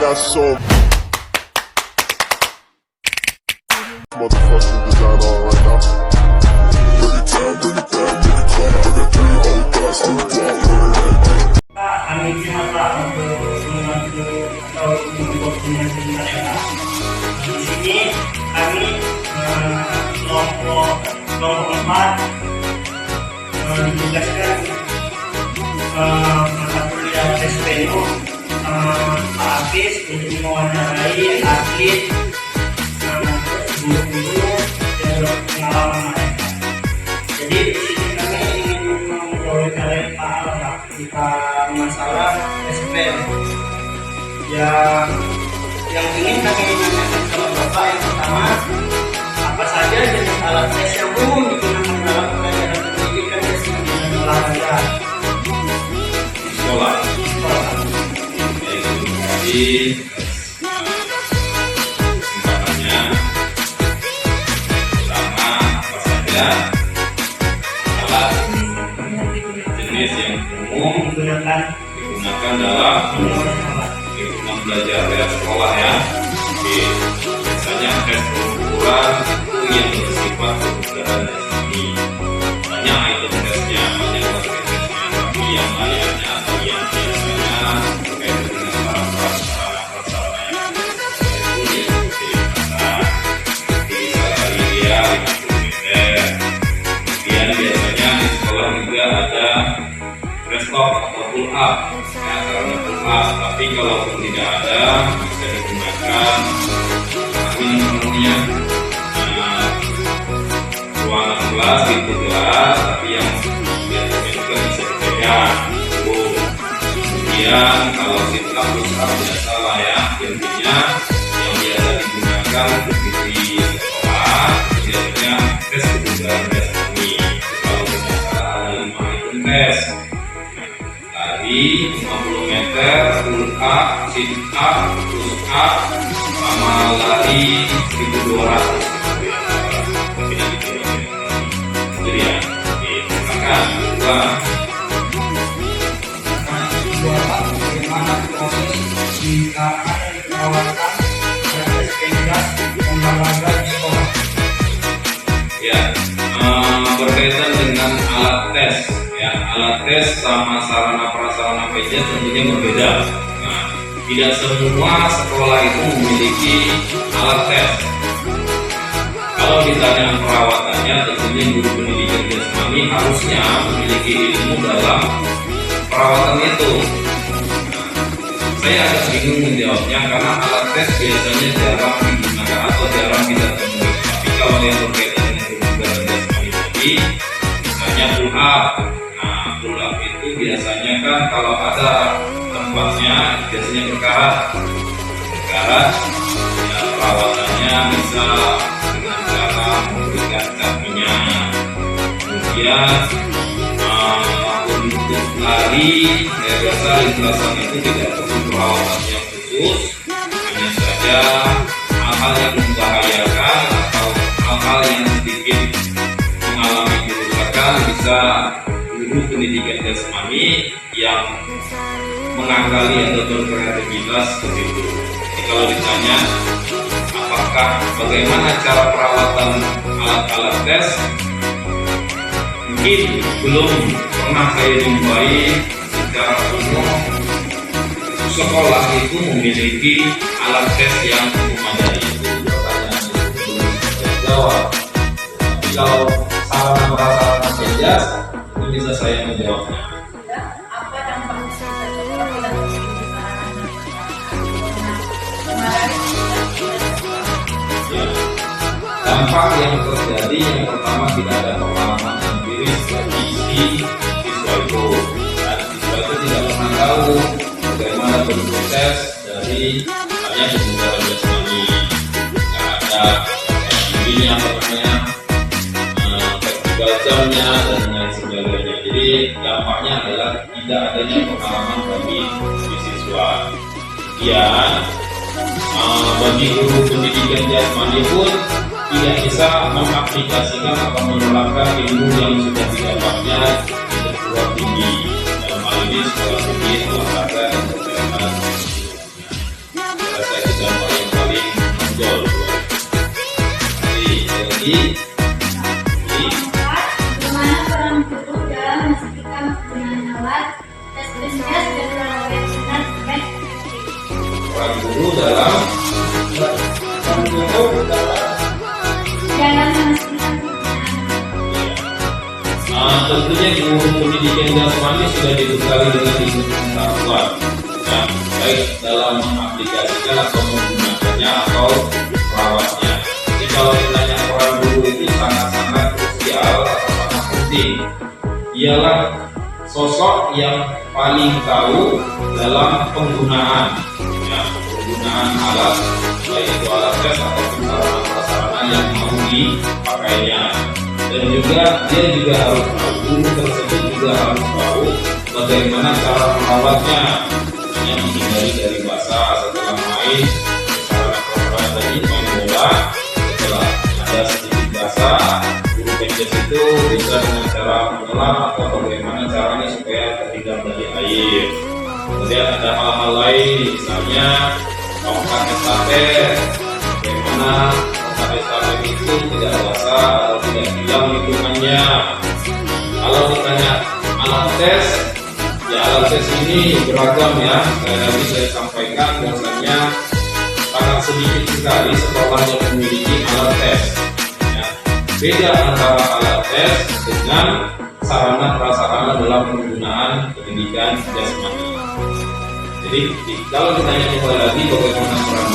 got so motherfucking design on right now. Bring it down, bring it down, bring it down. I got 3 old guys to the Kami siapa untuk membantu atau membuat komunikasi mereka. Di sini kami kelompok 4 ditugaskan mata kuliah SPU Pak Hafiz untuk mewawancarai atlet guru-guru dan pengalaman mereka. Jadi di sini kami ingin mewawancarai Pak Al ketika masalah SPM yang ingin kami tanyakan sama Bapak. Yang pertama, apa saja jenis alat tes yang umum digunakan dalam pelajaran pendidikan kesehatan dan olahraga di sekolah? Jadi kesempatannya pertama, apa saja alat jenis yang umum digunakan dalam lingkungan belajar di sekolah ya. Oke, biasanya tes pengukuran itu yang bersifat kebugaran dan seni. Banyak item tesnya, banyak materi tesnya, tapi yang lainnya atau yang biasanya terkait dengan prasarana yang itu ya seperti pasar, seperti salari dia 50 meter. Kemudian biasanya di sekolah juga ada press up atau pull up ya, karena pull up, tapi kalaupun tidak ada bisa digunakan ini namanya ruangan kelas, pintu kelas, tapi yang biasanya juga bisa dipegang. Kemudian kalau sit up push up biasa lah ya, intinya yang biasa digunakan di sekolah biasanya tes kebugaran dasar ini. Kalau misalnya ada 5 item tes tadi 50 meter, pull up, sit up, push up, sama lari 1200 tapi nanti coba itu dia. Oke, silakan kedua. Bagaimana proses jika ada yang perawatan tes pengas dan olahraga di sekolah? Ya, berkaitan dengan alat tes ya, alat tes sama sarana prasarana PJ tentunya berbeda. Nah, tidak semua sekolah itu memiliki alat tes. Kalau ditanya perawatannya, tentunya guru pendidikan jasmani harusnya memiliki ilmu dalam perawatan itu. Nah, saya agak bingung menjawabnya karena alat tes biasanya jarang digunakan atau jarang kita temui. Tapi kalau yang berkaitan dengan kebugaran jasmani tadi, misalnya pull up. Nah, pull up itu biasanya kan kalau ada tempatnya biasanya berkarat ya, perawatannya bisa dengan cara memberikan kakinya. Kemudian untuk lari saya rasa lintasan itu tidak perlu perawatan yang khusus, hanya saja hal-hal yang membahayakan atau hal-hal yang sedikit mengalami kerusakan bisa guru pendidikan jasmani yang mengakali atau berkreativitas begitu. Jadi kalau ditanya apakah bagaimana cara perawatan alat-alat tes, mungkin belum pernah saya jumpai secara umum sekolah itu memiliki alat tes yang memadai. Itu pertanyaan itu belum saya jawab. Tapi kalau sarana prasarana saja itu bisa saya menjawabnya. Apa dampak sekolah dalam Ya, dampak yang terjadi yang pertama tidak ada pengalaman empiris bagi si siswa itu, dan siswa itu tidak pernah tahu bagaimana berproses dari hanya kebugaran jasmani. Tidak ada ini apa namanya practical jamnya dan lain sebagainya. Jadi dampaknya adalah tidak adanya pengalaman bagi si siswa. Kemudian bagi guru pendidikan jasmani pun tidak bisa mengaplikasikan atau menerapkan ilmu yang sudah didapatnya di perguruan tinggi, dalam hal ini sekolah tinggi, olahraga dan kesehatan. bahasa kita yang paling menonjol. Jadi Bagaimana peran guru dalam memastikan penggunaan alat tes spesies dan penerapan benar dan efektif? peran guru dalam Dalam memastikan penggunaan tentunya guru pendidikan jasmani sudah dibekali dengan ilmu pengetahuan, ya, baik dalam mengaplikasikan atau menggunakannya atau merawatnya. Jadi kalau ditanya peran guru itu sangat-sangat krusial atau sangat penting, ialah sosok yang paling tahu dalam penggunaan, ya, penggunaan alat, baik itu alat tes atau sarana-prasarana yang mau dipakainya. Dan juga dia juga harus tahu, guru tersebut juga harus tahu bagaimana cara merawatnya, yang menghindari dari basah setelah main sarana tadi main bola, setelah ada sedikit basah, guru penjas itu bisa dengan cara menyelam atau bagaimana caranya supaya terhindar dari air. Kemudian ada hal-hal lain, misalnya tongkat estafet, bagaimana estafet itu tidak basah atau tidak hilang hitungannya. Kalau ditanya alat tes, ya alat tes ini beragam ya. Tadi saya sampaikan bahwasanya sangat sedikit sekali sekolah yang memiliki alat tes. Ya. Beda antara alat tes dengan sarana prasarana dalam penggunaan pendidikan jasmani. Jadi kalau ditanya kembali lagi bagaimana peran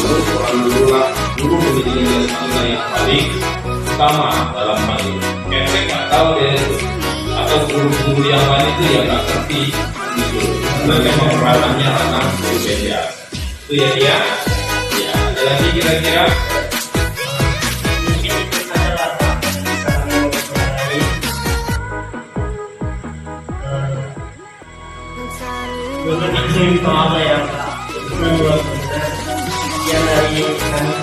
guru lah guru pendidikan jasmani yang paling utama dalam hal ini. Saya nggak tahu deh itu, atau guru-guru yang lain itu yang nggak ngerti gitu. Bagaimana peranannya anak guru beda. Itu ya dia. Ya, ada lagi kira-kira. Mungkin itu adalah bisa mengenai beberapa itu apa yang luar biasa yang dari kami